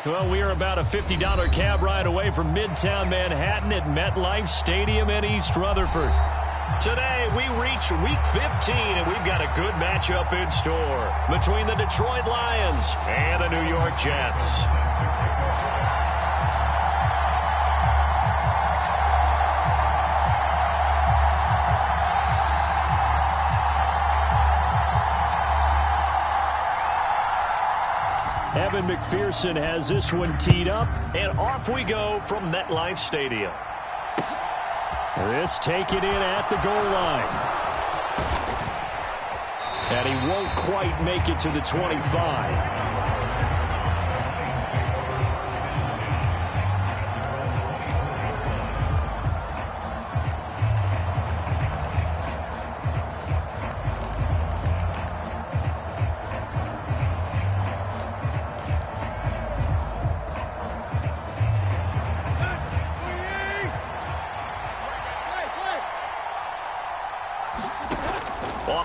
Well, we are about a $50 cab ride away from Midtown Manhattan at MetLife Stadium in East Rutherford. Today, we reach Week 15, and we've got a good matchup in store between the Detroit Lions and the New York Jets. Evan McPherson has this one teed up, and off we go from MetLife Stadium. This taken in at the goal line. And he won't quite make it to the 25.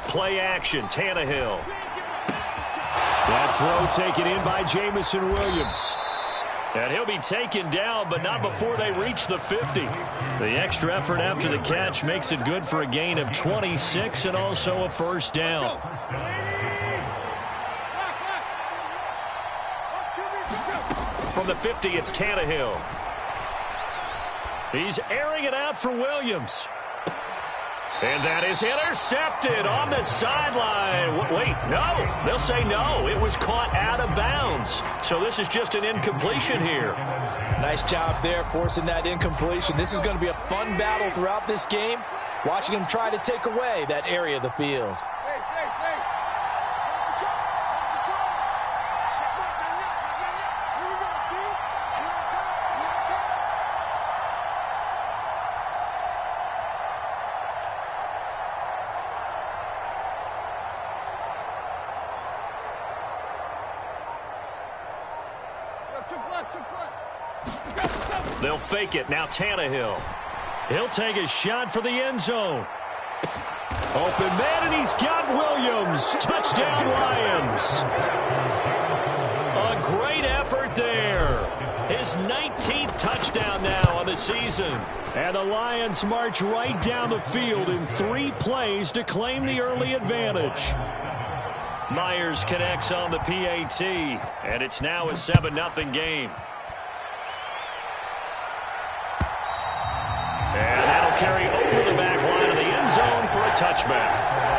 Play action, Tannehill. That throw taken in by Jamison Williams. And he'll be taken down, but not before they reach the 50. The extra effort after the catch makes it good for a gain of 26 and also a first down. From the 50, it's Tannehill. He's airing it out for Williams. And that is intercepted on the sideline. Wait, no. They'll say no. It was caught out of bounds. So this is just an incompletion here. Nice job there forcing that incompletion. This is going to be a fun battle throughout this game. Watching him try to take away that area of the field. They'll fake it. Now Tannehill. He'll take a shot for the end zone. Open man, and he's got Williams. Touchdown, Lions. A great effort there. His 19th touchdown now on the season. And the Lions march right down the field in 3 plays to claim the early advantage. Myers connects on the PAT, and it's now a 7-0 game. And that'll carry over the back line of the end zone for a touchback.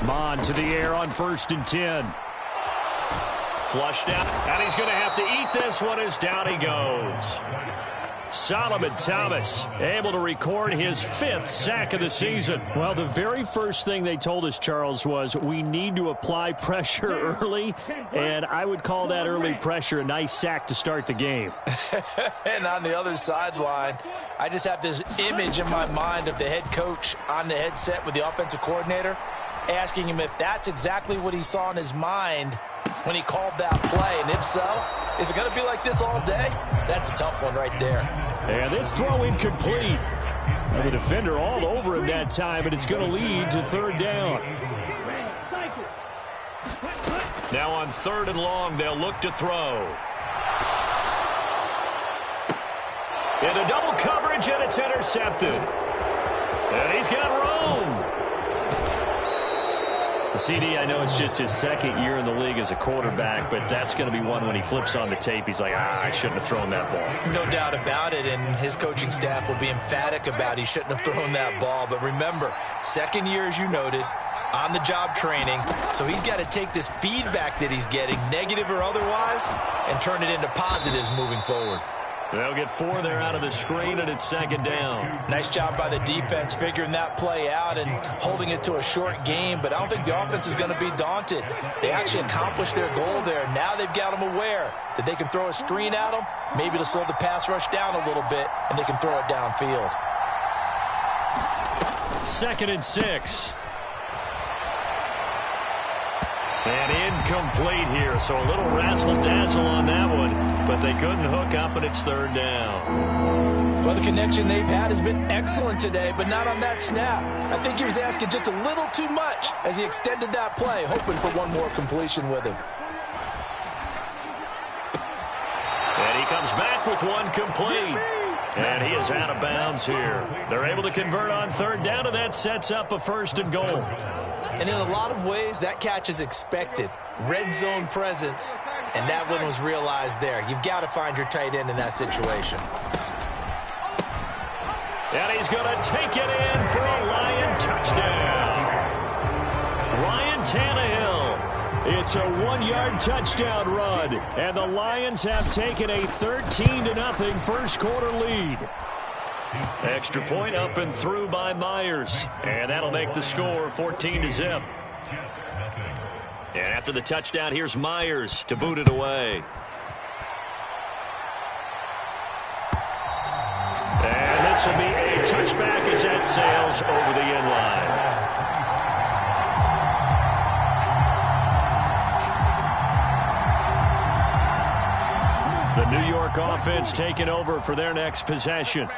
Mon to the air on 1st and 10. Flushed out, and he's going to have to eat this one as down he goes. Solomon Thomas able to record his 5th sack of the season. Well, the very first thing they told us, Charles, was we need to apply pressure early, and I would call that early pressure a nice sack to start the game. And on the other sideline, I just have this image in my mind of the head coach on the headset with the offensive coordinator, asking him if that's exactly what he saw in his mind when he called that play. And if so, is it going to be like this all day? That's a tough one right there. And this throw incomplete. And the defender all over him that time, but it's going to lead to 3rd down. Now on 3rd and long, they'll look to throw. Into double coverage, and it's intercepted. And he's got room. CD, I know it's just his 2nd year in the league as a quarterback, but that's going to be one when he flips on the tape. He's like, I shouldn't have thrown that ball. No doubt about it, and his coaching staff will be emphatic about he shouldn't have thrown that ball. But remember, 2nd year, as you noted, on-the-job training, so he's got to take this feedback that he's getting, negative or otherwise, and turn it into positives moving forward. They'll get 4 there out of the screen, and it's 2nd down. Nice job by the defense figuring that play out and holding it to a short game, but I don't think the offense is going to be daunted. They actually accomplished their goal there. Now they've got them aware that they can throw a screen at them, maybe to slow the pass rush down a little bit, and they can throw it downfield. 2nd and 6. And incomplete here, so a little razzle-dazzle on that one, but they couldn't hook up, and it's 3rd down. Well, the connection they've had has been excellent today, but not on that snap. I think he was asking just a little too much as he extended that play, hoping for one more completion with him. And he comes back with one complete. And he is out of bounds here. They're able to convert on 3rd down, and that sets up a 1st and goal. And in a lot of ways, that catch is expected. Red zone presence, and that one was realized there. You've got to find your tight end in that situation. And he's going to take it in for a Lion touchdown. Ryan Tannehill. It's a 1-yard touchdown run, and the Lions have taken a 13-0 first quarter lead. Extra point up and through by Myers, and that'll make the score 14-0. And after the touchdown, here's Myers to boot it away. And this will be a touchback as that sails over the end line. The New York offense taking over for their next possession.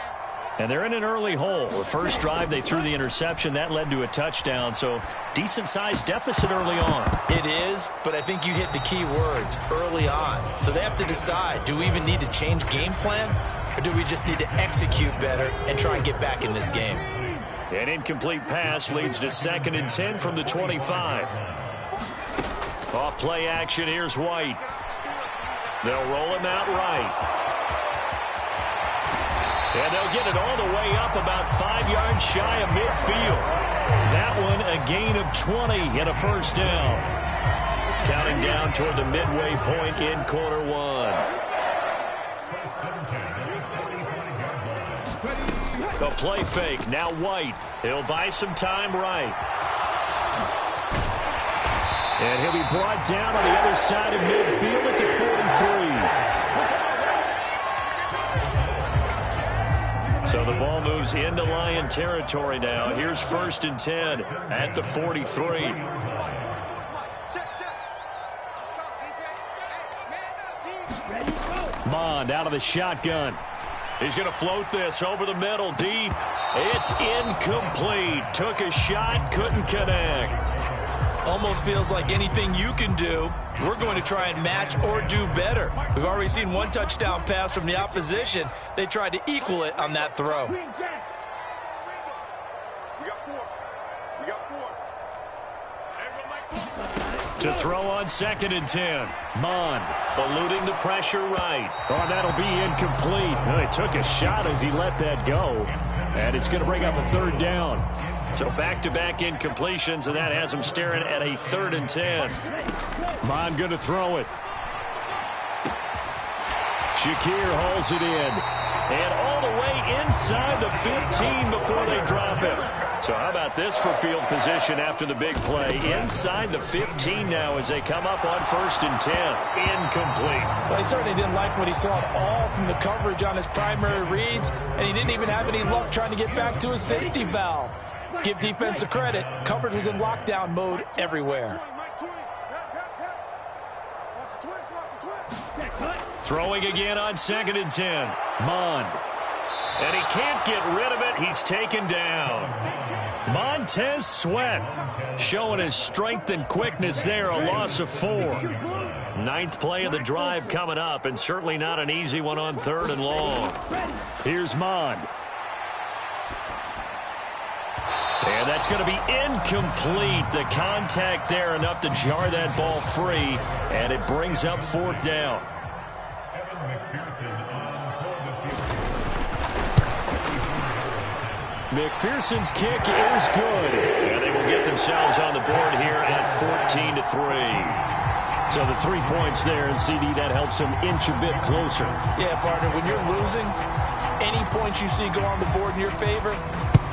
And they're in an early hole. The first drive, they threw the interception. That led to a touchdown, so decent-sized deficit early on. It is, but I think you hit the key words, early on. So they have to decide, do we even need to change game plan, or do we just need to execute better and try and get back in this game? An incomplete pass leads to 2nd and 10 from the 25. Off play action, here's White. They'll roll him out right. And they'll get it all the way up about 5 yards shy of midfield. That one a gain of 20 and a 1st down. Counting down toward the midway point in quarter 1. A play fake, now White. He'll buy some time right. And he'll be brought down on the other side of midfield at the 43. So the ball moves into Lion territory now. Here's 1st and 10 at the 43. Mond out of the shotgun. He's going to float this over the middle deep. It's incomplete. Took a shot, couldn't connect. Almost feels like anything you can do, we're going to try and match or do better. We've already seen one touchdown pass from the opposition. They tried to equal it on that throw. To throw on 2nd and 10. Mond eluding the pressure right. Oh, that'll be incomplete. Well, he took a shot as he let that go. And it's going to bring up a 3rd down. So back-to-back incompletions, and that has him staring at a 3rd and 10. Mond going to throw it. Shakir hauls it in. And all the way inside the 15 before they drop him. So how about this for field position after the big play? Inside the 15 now as they come up on 1st and 10. Incomplete. Well, he certainly didn't like what he saw at all from the coverage on his primary reads, and he didn't even have any luck trying to get back to his safety valve. Give defense a credit. Coverage was in lockdown mode everywhere. Throwing again on 2nd and 10. Mond. And he can't get rid of it. He's taken down. Montez Sweat showing his strength and quickness there. A loss of 4. 9th play of the drive coming up, and certainly not an easy one on 3rd and long. Here's Mond. And that's going to be incomplete. The contact there enough to jar that ball free, and it brings up 4th down. McPherson's kick is good. And they will get themselves on the board here at 14-3. So the 3 points there, and CD, that helps them inch a bit closer. Yeah, partner, when you're losing, any points you see go on the board in your favor,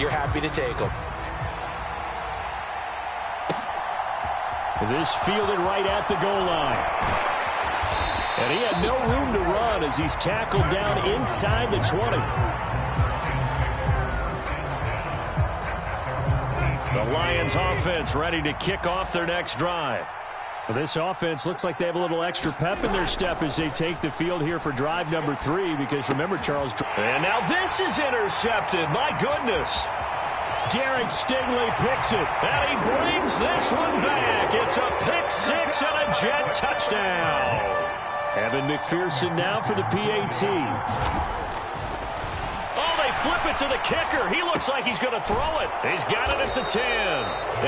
you're happy to take them. This fielded right at the goal line. And he had no room to run as he's tackled down inside the 20. The Lions offense ready to kick off their next drive. Well, this offense looks like they have a little extra pep in their step as they take the field here for drive number 3, because remember, Charles. And now this is intercepted. My goodness. Derek Stingley picks it, and he brings this one back. It's a pick 6 and a Jet touchdown. Evan McPherson now for the PAT. Flip it to the kicker. He looks like he's going to throw it. He's got it at the 10.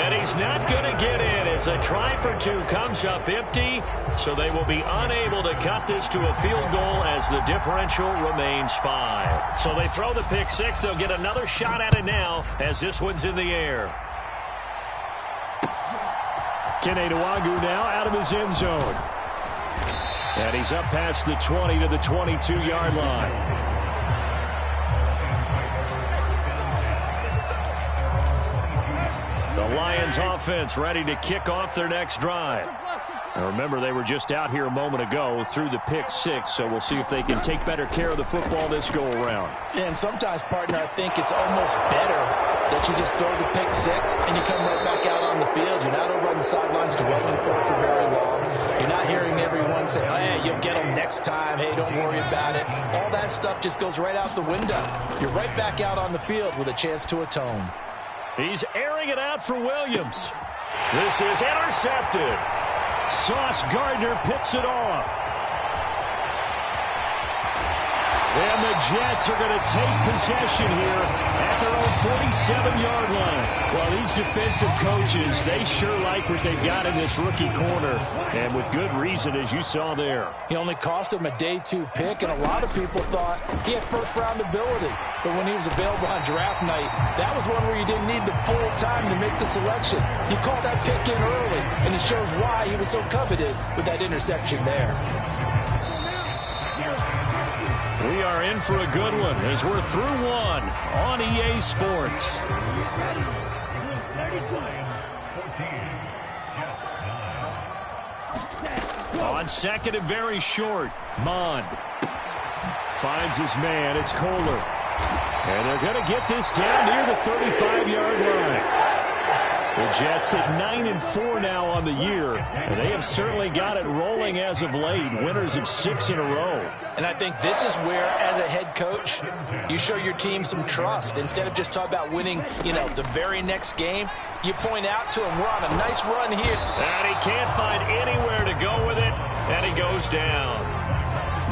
And he's not going to get in as a try for 2 comes up empty. So they will be unable to cut this to a field goal as the differential remains 5. So they throw the pick 6. They'll get another shot at it now as this one's in the air. Kene Nwagu now out of his end zone. And he's up past the 20 to the 22-yard line. The Lions offense ready to kick off their next drive. Now remember, they were just out here a moment ago through the pick 6, so we'll see if they can take better care of the football this go-around. Yeah, and sometimes, partner, I think it's almost better that you just throw the pick 6 and you come right back out on the field. You're not over on the sidelines dwelling for it for very long. You're not hearing everyone say, oh, yeah, you'll get them next time. Hey, don't worry about it. All that stuff just goes right out the window. You're right back out on the field with a chance to atone. He's airing it out for Williams. This is intercepted. Sauce Gardner picks it off. And the Jets are going to take possession here at their own 47-yard line. Well, these defensive coaches, they sure like what they've got in this rookie corner, and with good reason, as you saw there. He only cost him a day 2 pick, and a lot of people thought he had first-round ability. But when he was available on draft night, that was one where you didn't need the full time to make the selection. You called that pick in early, and it shows why he was so coveted with that interception there. We are in for a good one as we're through one on EA Sports. On second and very short, Mond finds his man. It's Kohler. And they're going to get this down near the 35-yard line. The Jets at 9-4 now on the year, and they have certainly got it rolling as of late. Winners of 6 in a row. And I think this is where, as a head coach, you show your team some trust. Instead of just talking about winning, the very next game, you point out to him, we're on a nice run here. And he can't find anywhere to go with it, and he goes down.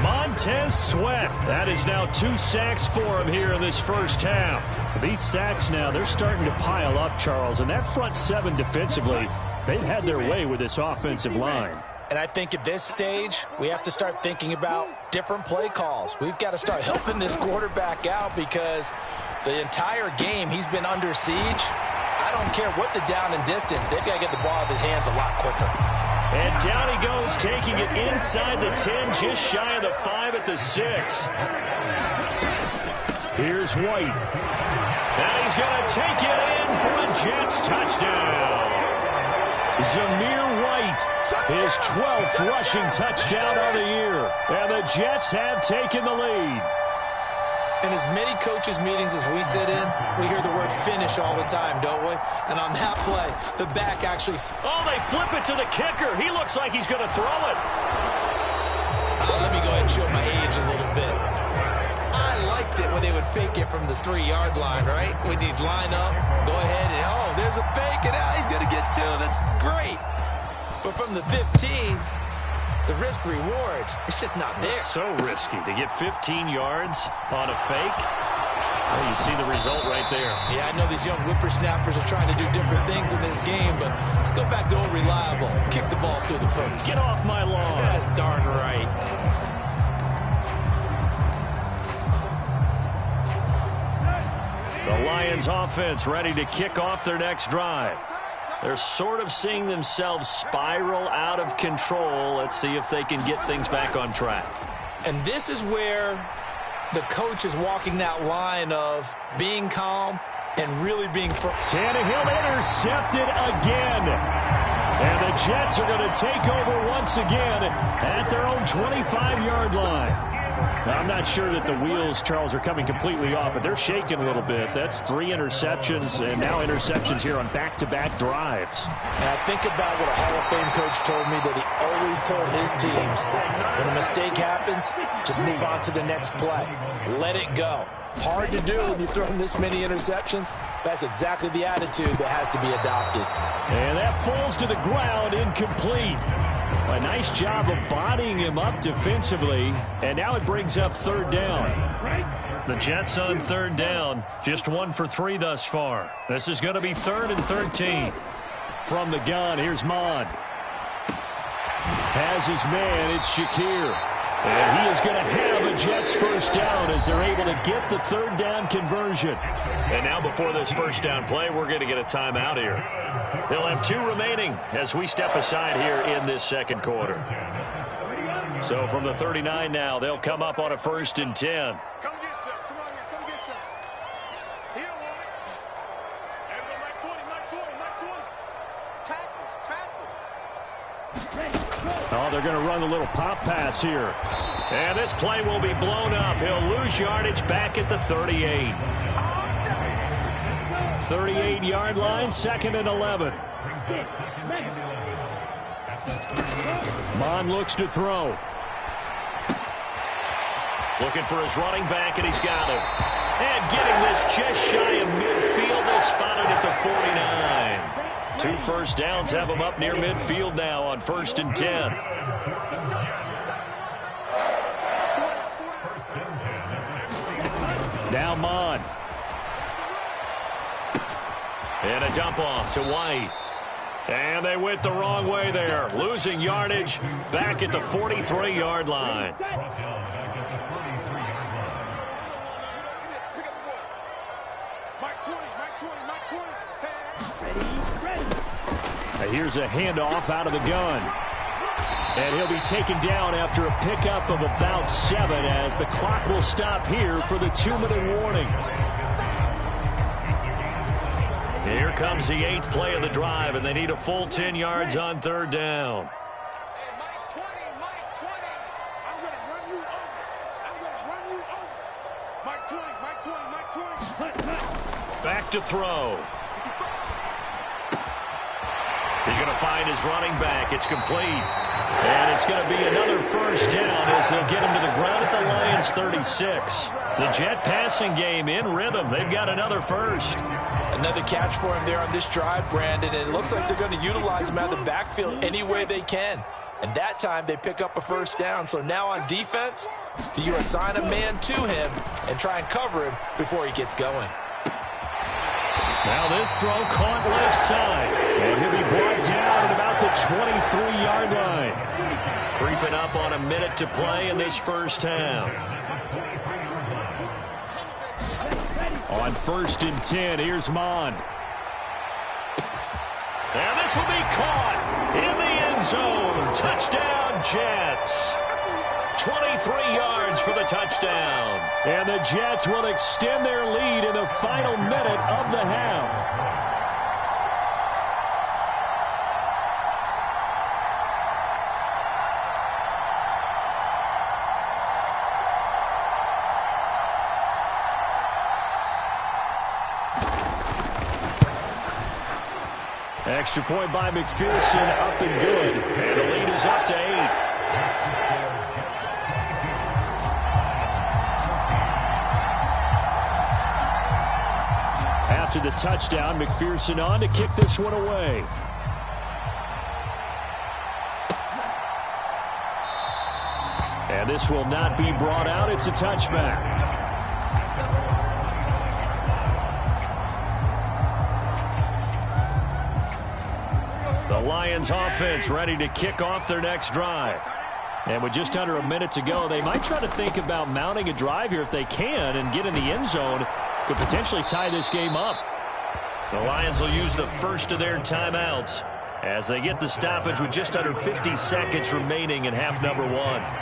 Montez Sweat. That is now 2 sacks for him here in this first half. These sacks now, they're starting to pile up, Charles. And that front 7 defensively, they've had their way with this offensive line. And I think at this stage, we have to start thinking about different play calls. We've got to start helping this quarterback out because the entire game he's been under siege. I don't care what the down and distance. They've got to get the ball out of his hands a lot quicker. And down he goes, taking it inside the 10, just shy of the 5 at the 6. Here's White. And he's going to take it in for a Jets touchdown. Zamir White, his 12th rushing touchdown on the year. And the Jets have taken the lead. In as many coaches' meetings as we sit in, we hear the word finish all the time, don't we? And on that play, the back actually... Oh, they flip it to the kicker. He looks like he's going to throw it. Let me go ahead and show my age a little bit. I liked it when they would fake it from the 3-yard line, right? When you'd line up, go ahead and, oh, there's a fake, and now he's going to get 2. That's great. But from the 15... the risk-reward, it's just not there. It's so risky to get 15 yards on a fake. Well, you see the result right there. Yeah, I know these young whippersnappers are trying to do different things in this game, but let's go back to old reliable. Kick the ball through the post. Get off my lawn. That's darn right. The Lions offense ready to kick off their next drive. They're sort of seeing themselves spiral out of control. Let's see if they can get things back on track. And this is where the coach is walking that line of being calm and really being... Tannehill intercepted again. And the Jets are going to take over once again at their own 25-yard line. I'm not sure that the wheels, Charles, are coming completely off, but they're shaking a little bit. That's 3 interceptions, and now interceptions here on back-to-back drives. And I think about what a Hall of Fame coach told me, that he always told his teams, when a mistake happens, just move on to the next play. Let it go. Hard to do when you throw this many interceptions. That's exactly the attitude that has to be adopted. And that falls to the ground, incomplete. A nice job of bodying him up defensively, and now it brings up 3rd down. The Jets on 3rd down, just 1 for 3 thus far. This is going to be 3rd and 13. From the gun, here's Mon. Has his man, it's Shakir. And he is going to have a Jets first down as they're able to get the 3rd down conversion. And now before this first down play, we're going to get a timeout here. They'll have 2 remaining as we step aside here in this second quarter. So from the 39 now, they'll come up on a 1st and 10. Come get some. Come on here. Come get some. He don't want it. There we go. Mike 20. Mike 20. Tackles. Oh, they're going to run a little pop pass here. And this play will be blown up. He'll lose yardage back at the 38. 38-yard line, 2nd and 11. Mon looks to throw. Looking for his running back, and he's got him. And getting this just shy of midfield. They'll spot it at the 49. 2 first downs have him up near midfield now on 1st and 10. Now Mon. And a dump off to White. And they went the wrong way there. Losing yardage back at the 43-yard line. Here's a handoff out of the gun. And he'll be taken down after a pickup of about 7 as the clock will stop here for the 2-minute warning. Here comes the 8th play of the drive, and they need a full 10 yards on 3rd down. Hey, Mike 20. Mike 20. I'm going to run you over. I'm going to run you over. Mike 20. Mike 20. Mike 20. Back to throw. He's going to find his running back. It's complete. And it's going to be another first down as they'll get him to the ground at the Lions' 36. The Jet passing game in rhythm. They've got another first. Another catch for him there on this drive, Brandon, and it looks like they're going to utilize him out of the backfield any way they can. And that time they pick up a first down. So now on defense, do you assign a man to him and try and cover him before he gets going? Now this throw caught left side. And he'll be brought down at about the 23-yard line. Creeping up on a minute to play in this first half. On 1st and 10, here's Mon. And this will be caught in the end zone. Touchdown, Jets. 23 yards for the touchdown. And the Jets will extend their lead in the final minute of the half. Extra point by McPherson, up and good. And the lead is up to 8. After the touchdown, McPherson on to kick this one away. And this will not be brought out. It's a touchback. The Lions offense ready to kick off their next drive. And with just under a minute to go, they might try to think about mounting a drive here if they can and get in the end zone to potentially tie this game up. The Lions will use the first of their timeouts as they get the stoppage with just under 50 seconds remaining in half number 1.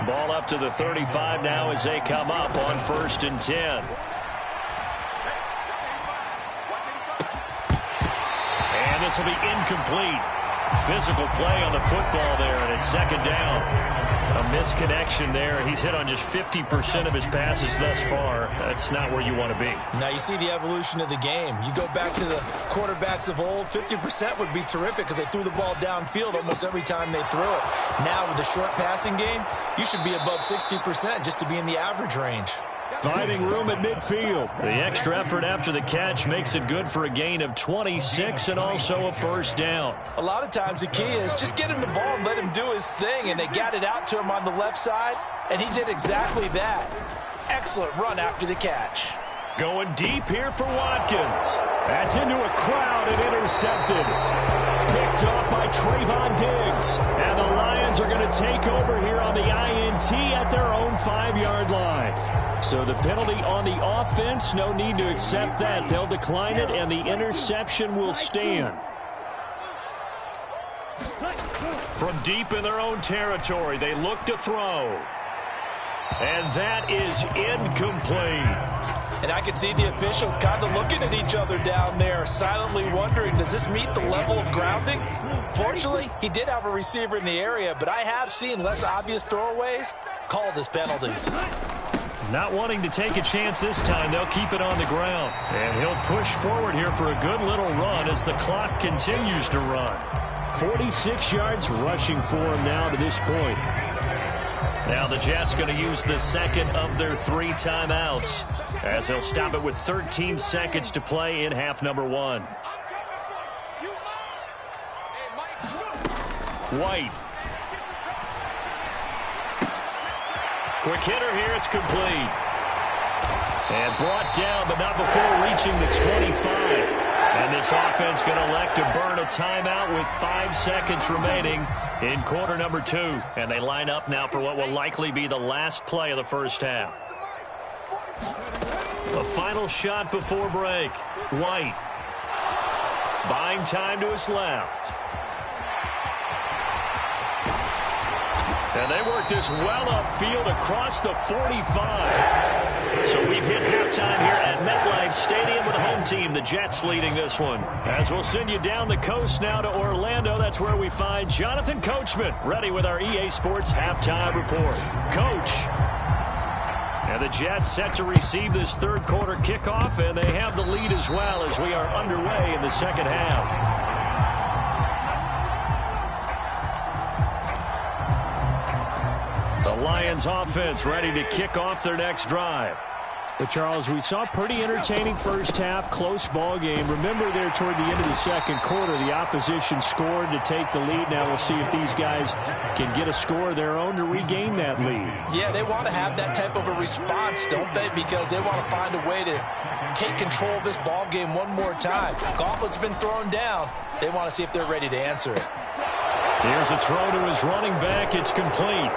Ball up to the 35 now as they come up on 1st and 10. And this will be incomplete. Physical play on the football there, and it's second down. A misconnection there. He's hit on just 50% of his passes thus far. That's not where you want to be. Now you see the evolution of the game. You go back to the quarterbacks of old, 50% would be terrific because they threw the ball downfield almost every time they threw it. Now with the short passing game, you should be above 60% just to be in the average range. Finding room at midfield. The extra effort after the catch makes it good for a gain of 26 and also a first down. A lot of times the key is just get him the ball and let him do his thing, and they got it out to him on the left side, and he did exactly that. Excellent run after the catch. Going deep here for Watkins. That's into a crowd and intercepted. Picked off by Trayvon Diggs. And the Lions are going to take over here on the INT at their own 5-yard line. So the penalty on the offense, no need to accept that. They'll decline it, and the interception will stand. From deep in their own territory, they look to throw. And that is incomplete. And I can see the officials kind of looking at each other down there, silently wondering, does this meet the level of grounding? Fortunately, he did have a receiver in the area, but I have seen less obvious throwaways called as penalties. Not wanting to take a chance this time, they'll keep it on the ground. And he'll push forward here for a good little run as the clock continues to run. 46 yards rushing for him now to this point. Now the Jets going to use the second of their 3 timeouts as they'll stop it with 13 seconds to play in half number 1. White. Quick hitter here, it's complete. And brought down, but not before reaching the 25. And this offense going to elect to burn a timeout with 5 seconds remaining in quarter number 2. And they line up now for what will likely be the last play of the first half. A final shot before break. White. Buying time to his left. And they work this well upfield across the 45. So we've hit halftime here at MetLife Stadium with the home team, the Jets, leading this one. As we'll send you down the coast now to Orlando, that's where we find Jonathan Coachman, ready with our EA Sports halftime report. Coach. And the Jets set to receive this third quarter kickoff, and they have the lead as well as we are underway in the second half. The Lions offense ready to kick off their next drive. But Charles, we saw a pretty entertaining first half, close ball game. Remember there toward the end of the second quarter, the opposition scored to take the lead. Now we'll see if these guys can get a score of their own to regain that lead. Yeah, they want to have that type of a response, don't they? Because they want to find a way to take control of this ball game one more time. Gauntlet's been thrown down. They want to see if they're ready to answer it. Here's a throw to his running back. It's complete.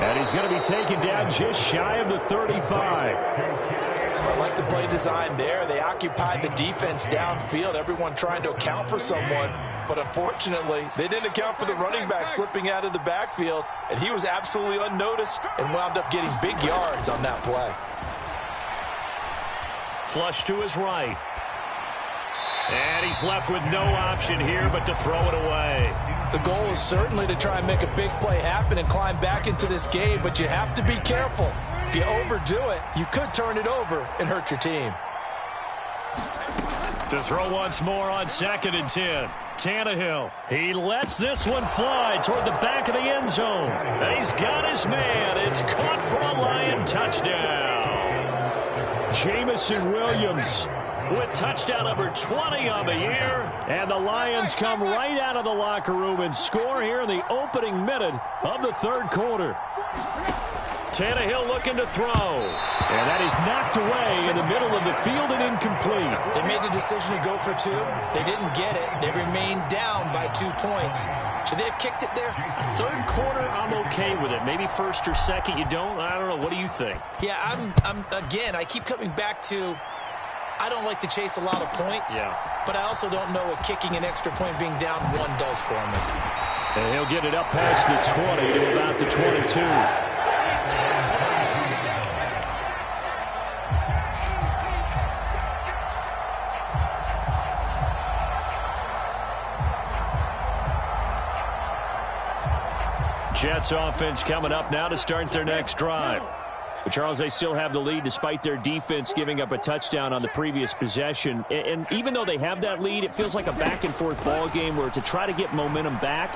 And he's going to be taken down just shy of the 35. I like the play design there. They occupied the defense downfield, everyone trying to account for someone. But unfortunately, they didn't account for the running back slipping out of the backfield, and he was absolutely unnoticed and wound up getting big yards on that play. Flush to his right. And he's left with no option here but to throw it away. The goal is certainly to try and make a big play happen and climb back into this game, but you have to be careful. If you overdo it, you could turn it over and hurt your team. To throw once more on 2nd and 10. Tannehill. He lets this one fly toward the back of the end zone. And he's got his man. It's caught for a Lion touchdown. Jamison Williams with touchdown number 20 on the year. And the Lions come right out of the locker room and score here in the opening minute of the third quarter. Tannehill looking to throw. And that is knocked away in the middle of the field and incomplete. They made the decision to go for 2. They didn't get it. They remained down by 2 points. Should they have kicked it there? Third quarter, I'm okay with it. Maybe first or second, you don't? I don't know. What do you think? Yeah, again, I keep coming back to I don't like to chase a lot of points, but I also don't know what kicking an extra point being down 1 does for me. And he'll get it up past the 20 to about the 22. Jets offense coming up now to start their next drive. But Charles, they still have the lead despite their defense giving up a touchdown on the previous possession. And even though they have that lead, it feels like a back-and-forth ball game where to try to get momentum back,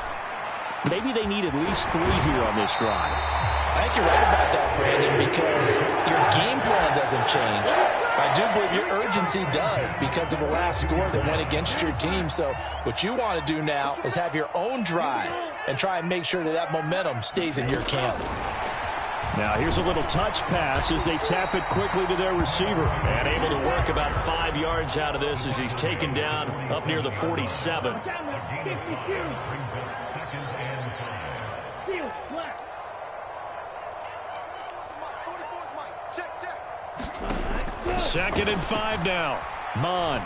maybe they need at least 3 here on this drive. I think you're right about that, Brandon, because your game plan doesn't change. I do believe your urgency does because of the last score that went against your team. So what you want to do now is have your own drive and try and make sure that that momentum stays in your camp. Now here's a little touch pass as they tap it quickly to their receiver. And able to work about 5 yards out of this as he's taken down up near the 47. Second and 5 now. Mond.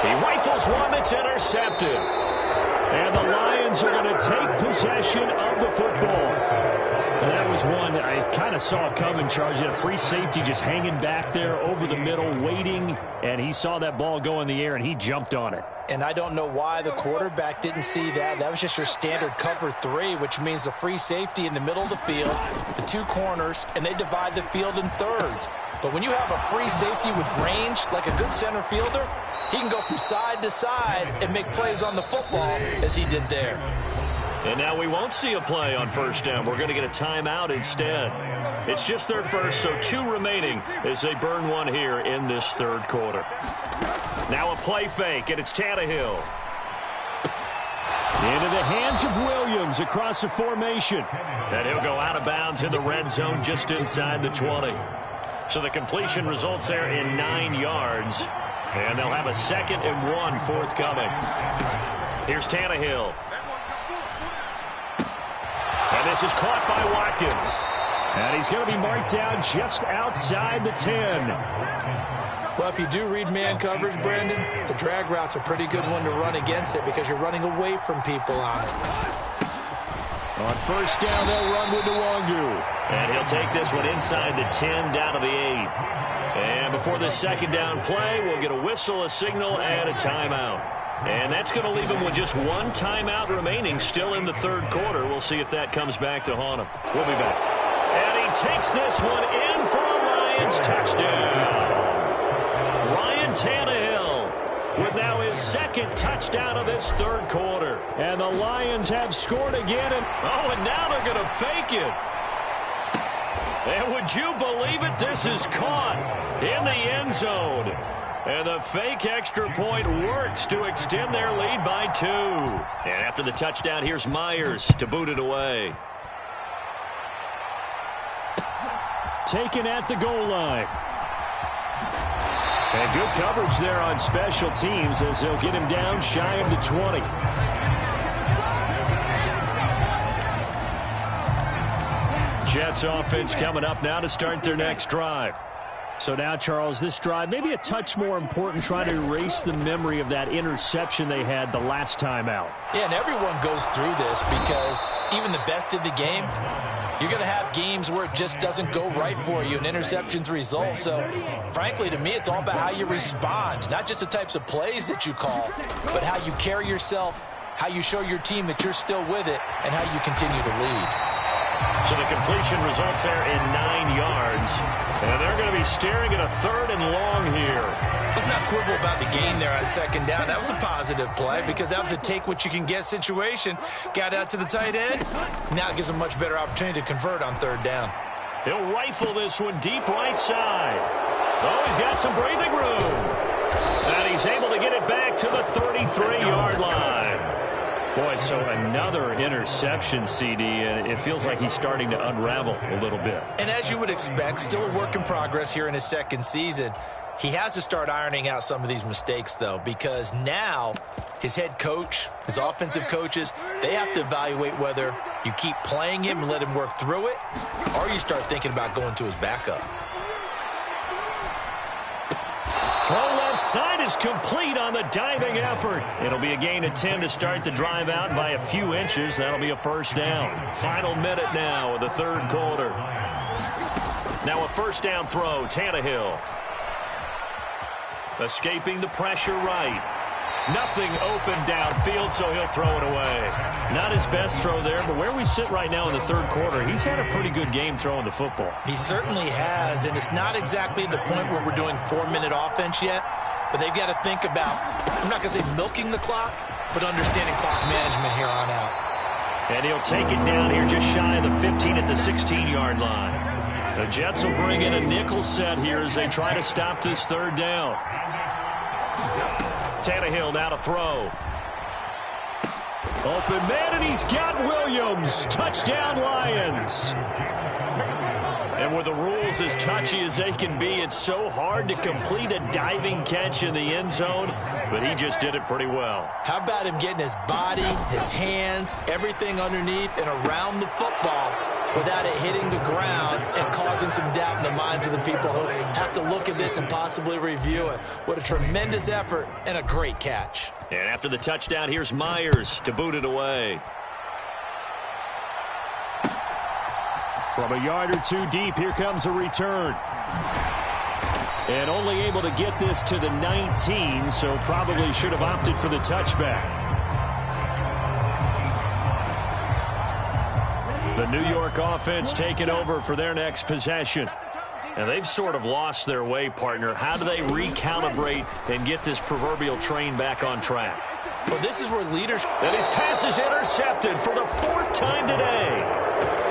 He rifles one that's intercepted. And the Lions are going to take possession of the football. And that was one I kind of saw coming, Charles. You had a free safety just hanging back there over the middle, waiting. And he saw that ball go in the air, and he jumped on it. And I don't know why the quarterback didn't see that. That was just your standard cover 3, which means the free safety in the middle of the field, the 2 corners, and they divide the field in thirds. But when you have a free safety with range, like a good center fielder, he can go from side to side and make plays on the football as he did there. And now we won't see a play on first down. We're going to get a timeout instead. It's just their first, so 2 remaining as they burn one here in this third quarter. Now a play fake, and it's Tannehill. Into the hands of Williams across the formation. And he'll go out of bounds in the red zone just inside the 20. So the completion results there in 9 yards. And they'll have a 2nd and 1 forthcoming. Here's Tannehill. And this is caught by Watkins. And he's going to be marked down just outside the 10. Well, if you do read man coverage, Brandon, the drag route's a pretty good one to run against it because you're running away from people on it. On first down, they'll run with Nwangu. And he'll take this one inside the 10 down to the 8. And before the second down play, we'll get a whistle, a signal, and a timeout. And that's going to leave him with just 1 timeout remaining still in the third quarter. We'll see if that comes back to haunt him. We'll be back. And he takes this one in for a Lions touchdown. Ryan Tannehill with now his 2nd touchdown of this third quarter. And the Lions have scored again. And now they're going to fake it. And would you believe it? This is caught in the end zone. And the fake extra point works to extend their lead by 2. And after the touchdown, here's Myers to boot it away. Taken at the goal line. And good coverage there on special teams as they'll get him down shy of the 20. Jets offense coming up now to start their next drive. So now, Charles, this drive maybe a touch more important, trying to erase the memory of that interception they had the last time out. Yeah, and everyone goes through this because even the best in the game, you're going to have games where it just doesn't go right for you and interceptions result. So, frankly, to me, it's all about how you respond, not just the types of plays that you call, but how you carry yourself, how you show your team that you're still with it, and how you continue to lead. So the completion results there in 9 yards. And they're going to be staring at a 3rd and long here. Let's not quibble about the gain there on second down. That was a positive play because that was a take-what-you-can-get situation. Got out to the tight end. Now it gives them a much better opportunity to convert on 3rd down. He'll rifle this one deep right side. Oh, he's got some breathing room. And he's able to get it back to the 33-yard line. Boy, so another interception, CD, and it feels like he's starting to unravel a little bit. And as you would expect, still a work in progress here in his 2nd season. He has to start ironing out some of these mistakes, though, because now his head coach, his offensive coaches, they have to evaluate whether you keep playing him and let him work through it, or you start thinking about going to his backup. Throw left side is complete on the diving effort. It'll be a gain of 10 to start the drive out by a few inches. That'll be a first down. Final minute now of the third quarter. Now a first down throw, Tannehill. Escaping the pressure right. Nothing open downfield, so he'll throw it away. Not his best throw there, but where we sit right now in the third quarter, he's had a pretty good game throwing the football. He certainly has, and it's not exactly the point where we're doing 4-minute offense yet, but they've got to think about, I'm not going to say milking the clock, but understanding clock management here on out. And he'll take it down here just shy of the 15 at the 16-yard line. The Jets will bring in a nickel set here as they try to stop this third down. Tannehill now to throw. Open man, and he's got Williams. Touchdown, Lions. And with the rules as touchy as they can be, it's so hard to complete a diving catch in the end zone, but he just did it pretty well. How about him getting his body, his hands, everything underneath and around the football without it hitting the ground and causing some doubt in the minds of the people who have to look at this and possibly review it. What a tremendous effort and a great catch. And after the touchdown, here's Myers to boot it away. From a yard or two deep, here comes a return. And only able to get this to the 19, so probably should have opted for the touchback. The New York offense taking over for their next possession. And they've sort of lost their way, partner. How do they recalibrate and get this proverbial train back on track? Well, this is where leaders... And his pass is intercepted for the 4th time today.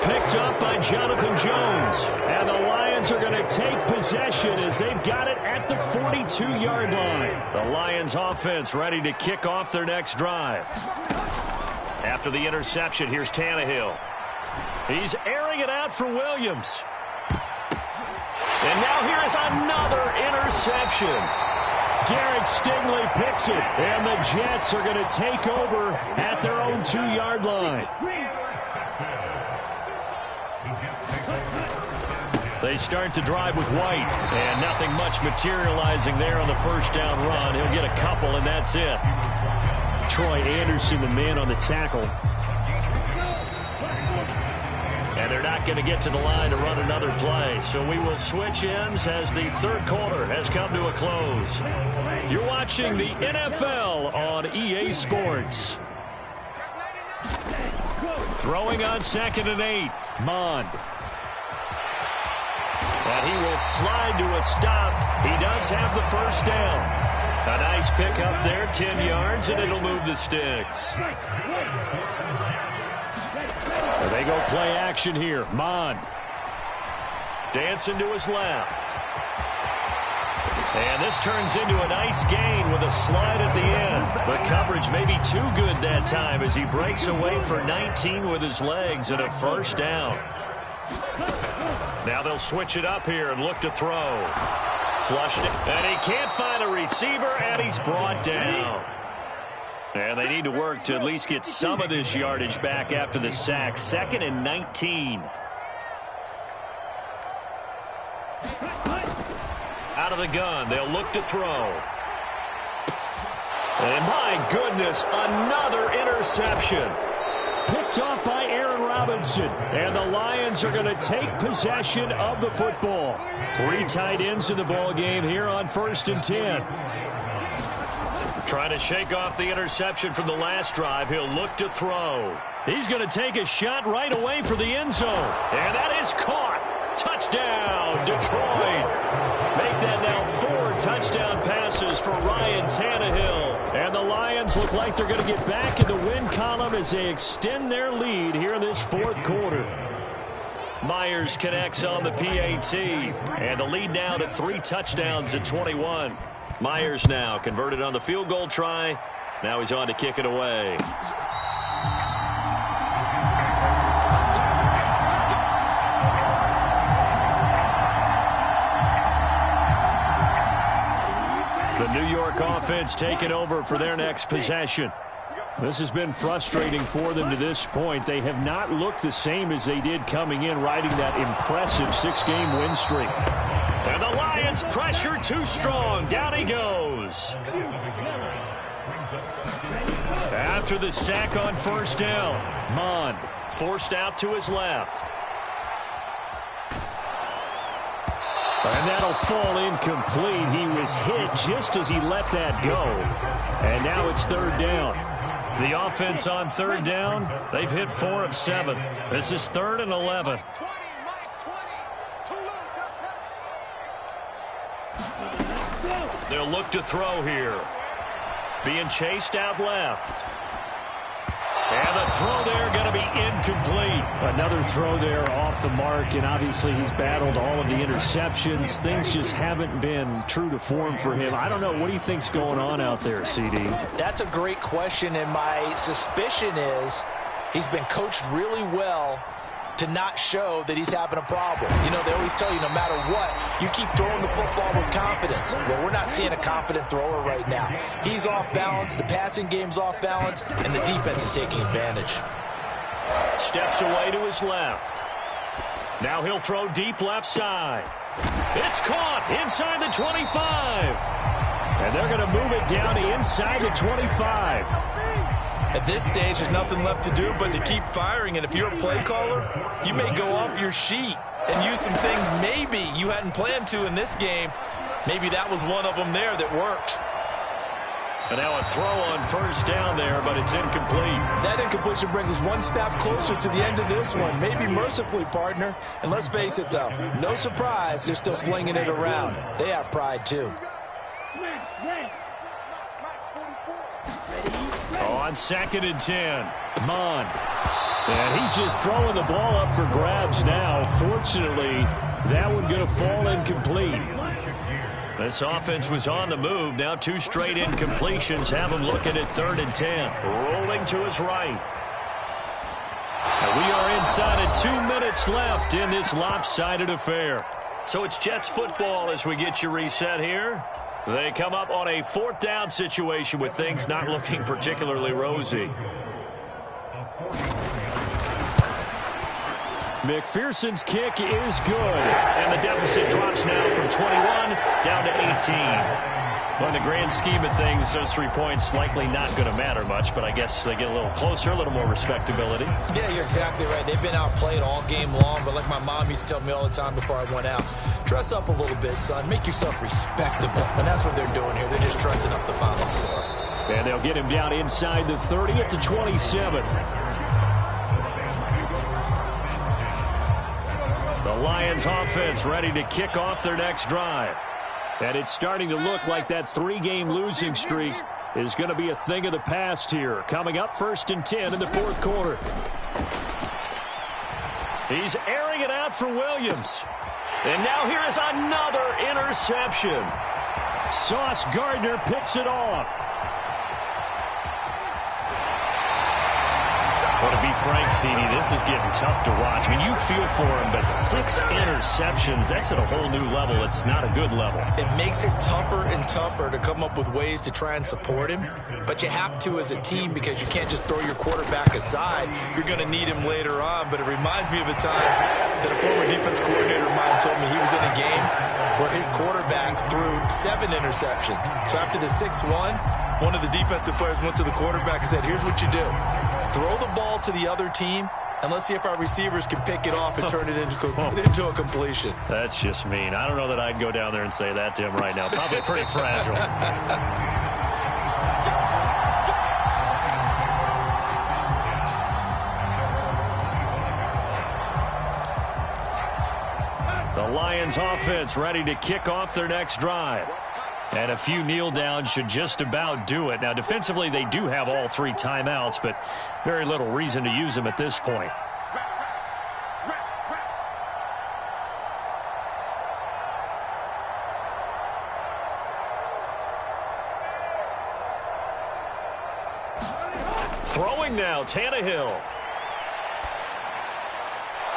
Picked up by Jonathan Jones. And the Lions are going to take possession as they've got it at the 42-yard line. The Lions offense ready to kick off their next drive. After the interception, here's Tannehill. He's airing it out for Williams. And now here is another interception. Derek Stingley picks it, and the Jets are going to take over at their own 2-yard line. They start to drive with White, and nothing much materializing there on the first down run. He'll get a couple, and that's it. Troy Anderson, the man on the tackle. And they're not going to get to the line to run another play. So we will switch ends as the third quarter has come to a close. You're watching the NFL on EA Sports. Throwing on 2nd and 8. Mond. And he will slide to a stop. He does have the first down. A nice pick up there, 10 yards, and it'll move the sticks. They go play action here. Mond. Dancing to his left. And this turns into a nice gain with a slide at the end. The coverage may be too good that time as he breaks away for 19 with his legs and a first down. Now they'll switch it up here and look to throw. Flushed it. And he can't find a receiver, and he's brought down. And they need to work to at least get some of this yardage back after the sack. 2nd and 19. Out of the gun, they'll look to throw. And my goodness, another interception. Picked off by Aaron Robinson. And the Lions are going to take possession of the football. 3 tight ends in the ball game here on 1st and 10. Trying to shake off the interception from the last drive. He'll look to throw. He's going to take a shot right away for the end zone. And that is caught. Touchdown, Detroit. Make that now 4 touchdown passes for Ryan Tannehill. And the Lions look like they're going to get back in the win column as they extend their lead here in this 4th quarter. Myers connects on the PAT. And the lead now to 3 touchdowns at 21. Myers now converted on the field goal try. Now he's on to kick it away. The New York offense taking over for their next possession. This has been frustrating for them to this point. They have not looked the same as they did coming in, riding that impressive 6-game win streak. And the Lions pressure too strong. Down he goes. After the sack on first down, Mond forced out to his left. And that'll fall incomplete. He was hit just as he let that go. And now it's third down. The offense on third down, they've hit 4 of 7. This is 3rd and 11. They'll look to throw here. Being chased out left. And the throw there going to be incomplete. Another throw there off the mark, and obviously he's battled all of the interceptions. Things just haven't been true to form for him. I don't know. What do you think's going on out there, CD? That's a great question, and my suspicion is he's been coached really well to not show that he's having a problem. You know, they always tell you no matter what, you keep throwing the football with confidence. Well, we're not seeing a confident thrower right now. He's off balance, the passing game's off balance, and the defense is taking advantage. Steps away to his left. Now he'll throw deep left side. It's caught inside the 25. And they're going to move it down to inside the 25. At this stage, there's nothing left to do but to keep firing. And if you're a play caller, you may go off your sheet and use some things maybe you hadn't planned to in this game. Maybe that was one of them there that worked. And now a throw on first down there, but it's incomplete. That incompletion brings us one step closer to the end of this one. Maybe mercifully, partner. And let's face it, though, no surprise, they're still flinging it around. They have pride, too. On 2nd and 10. Mon. And he's just throwing the ball up for grabs now. Fortunately, that one going to fall incomplete. This offense was on the move. Now 2 straight incompletions have him looking at 3rd and 10. Rolling to his right. And we are inside of 2 minutes left in this lopsided affair. So it's Jets football as we get you reset here. They come up on a 4th down situation with things not looking particularly rosy. McPherson's kick is good. And the deficit drops now from 21 down to 18. Well, in the grand scheme of things, those 3 points likely not going to matter much, but I guess they get a little closer, a little more respectability. Yeah, you're exactly right. They've been outplayed all game long, but like my mom used to tell me all the time before I went out, dress up a little bit, son. Make yourself respectable. And that's what they're doing here. They're just dressing up the final score. And they'll get him down inside the 30 at the 27. The Lions offense ready to kick off their next drive. And it's starting to look like that 3-game losing streak is going to be a thing of the past here. Coming up 1st and 10 in the 4th quarter. He's airing it out for Williams. And now here is another interception. Sauce Gardner picks it off. Well, to be frank, CD, this is getting tough to watch. I mean, you feel for him, but 6 interceptions, that's at a whole new level. It's not a good level. It makes it tougher and tougher to come up with ways to try and support him, but you have to as a team because you can't just throw your quarterback aside. You're going to need him later on, but it reminds me of a time that a former defense coordinator of mine told me he was in a game where his quarterback threw 7 interceptions. So after the 6-1, one of the defensive players went to the quarterback and said, here's what you do. Throw the ball to the other team, and let's see if our receivers can pick it off and turn it into a completion. That's just mean. I don't know that I'd go down there and say that to him right now. Probably pretty fragile. The Lions offense ready to kick off their next drive. And a few kneel downs should just about do it. Now, defensively, they do have all 3 timeouts, but very little reason to use them at this point. Throwing now, Tannehill.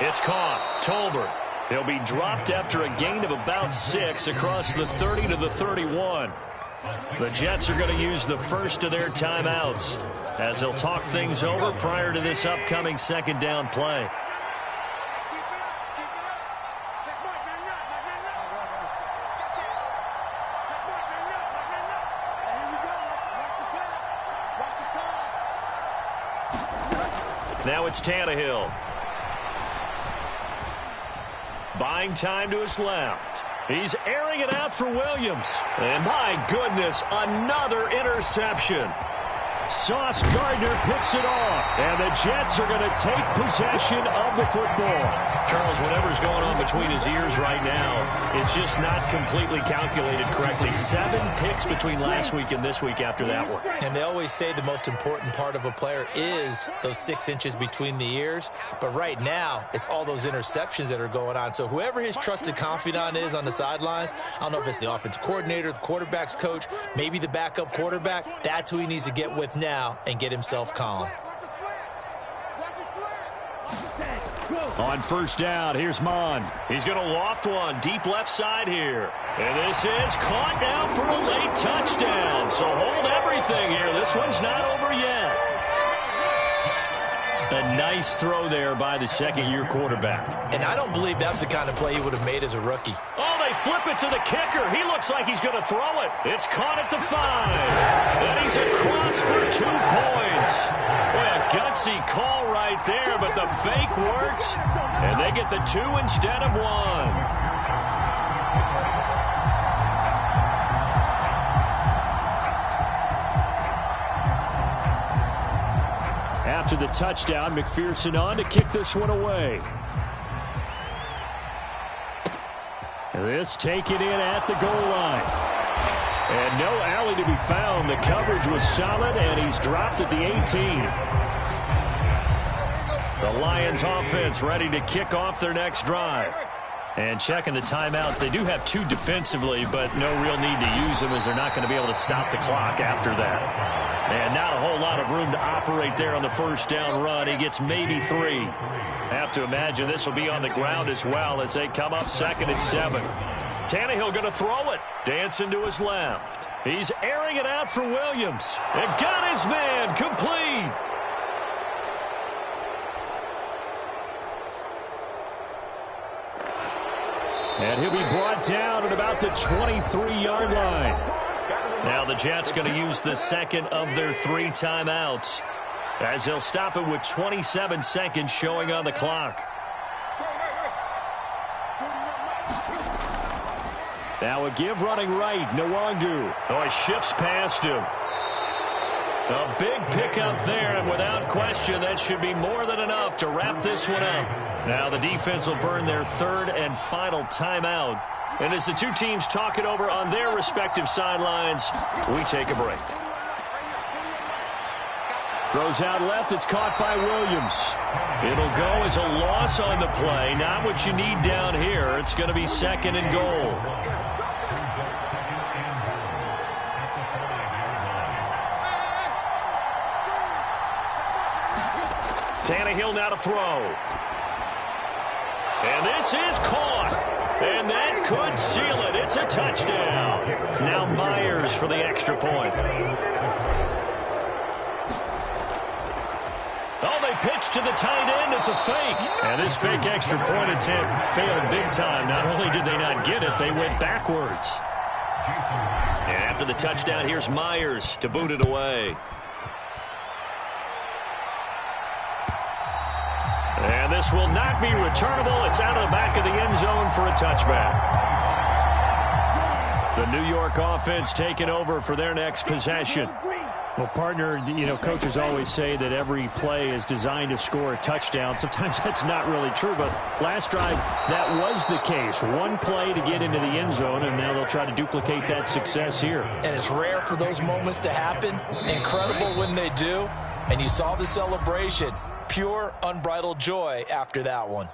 It's caught. Tolbert. He'll be dropped after a gain of about 6 across the 30 to the 31. The Jets are going to use the first of their timeouts as they'll talk things over prior to this upcoming 2nd down play. Now it's Tannehill. Buying time to his left. He's airing it out for Williams. And my goodness, another interception. Sauce Gardner picks it off, and the Jets are going to take possession of the football. Charles, whatever's going on between his ears right now, it's just not completely calculated correctly. 7 picks between last week and this week after that one. And they always say the most important part of a player is those 6 inches between the ears. But right now, it's all those interceptions that are going on. So whoever his trusted confidant is on the sidelines, I don't know if it's the offensive coordinator, the quarterback's coach, maybe the backup quarterback, that's who he needs to get with now and get himself calm. On first down, here's Mon. He's going to loft one deep left side here. And this is caught now for a late touchdown. So hold everything here. This one's not over yet. A nice throw there by the second-year quarterback. And I don't believe that's the kind of play he would have made as a rookie. Oh, they flip it to the kicker. He looks like he's going to throw it. It's caught at the 5. And he's across for 2 points. Boy, a gutsy call right there, but the fake works. And they get the 2 instead of 1. After the touchdown, McPherson on to kick this one away. This taken in at the goal line. And no alley to be found. The coverage was solid, and he's dropped at the 18. The Lions offense ready to kick off their next drive. And checking the timeouts, they do have 2 defensively, but no real need to use them as they're not going to be able to stop the clock after that. And not a whole lot of room to operate there on the first down run. He gets maybe 3. Have to imagine this will be on the ground as well as they come up 2nd and 7. Tannehill going to throw it. Dancing to his left. He's airing it out for Williams. And got his man complete. And he'll be brought down at about the 23-yard line. Now the Jets going to use the second of their 3 timeouts as they'll stop it with 27 seconds showing on the clock. Now a give running right, Nwangu. Oh, he shifts past him. A big pickup there, and without question, that should be more than enough to wrap this one up. Now the defense will burn their 3rd and final timeout. And as the 2 teams talk it over on their respective sidelines, we take a break. Throws out left. It's caught by Williams. It'll go as a loss on the play. Not what you need down here. It's going to be 2nd and goal. Tannehill now to throw. And this is caught. And that could seal it. It's a touchdown. Now Myers for the extra point. Oh, they pitch to the tight end. It's a fake. And this fake extra point attempt failed big time. Not only did they not get it, they went backwards. And after the touchdown, here's Myers to boot it away. And this will not be returnable. It's out of the back of the end zone for a touchback. The New York offense taking over for their next possession. Well, partner, coaches always say that every play is designed to score a touchdown. Sometimes that's not really true, but last drive, that was the case. 1 play to get into the end zone, and now they'll try to duplicate that success here. And it's rare for those moments to happen. Incredible when they do. And you saw the celebration. Pure, unbridled joy after that one.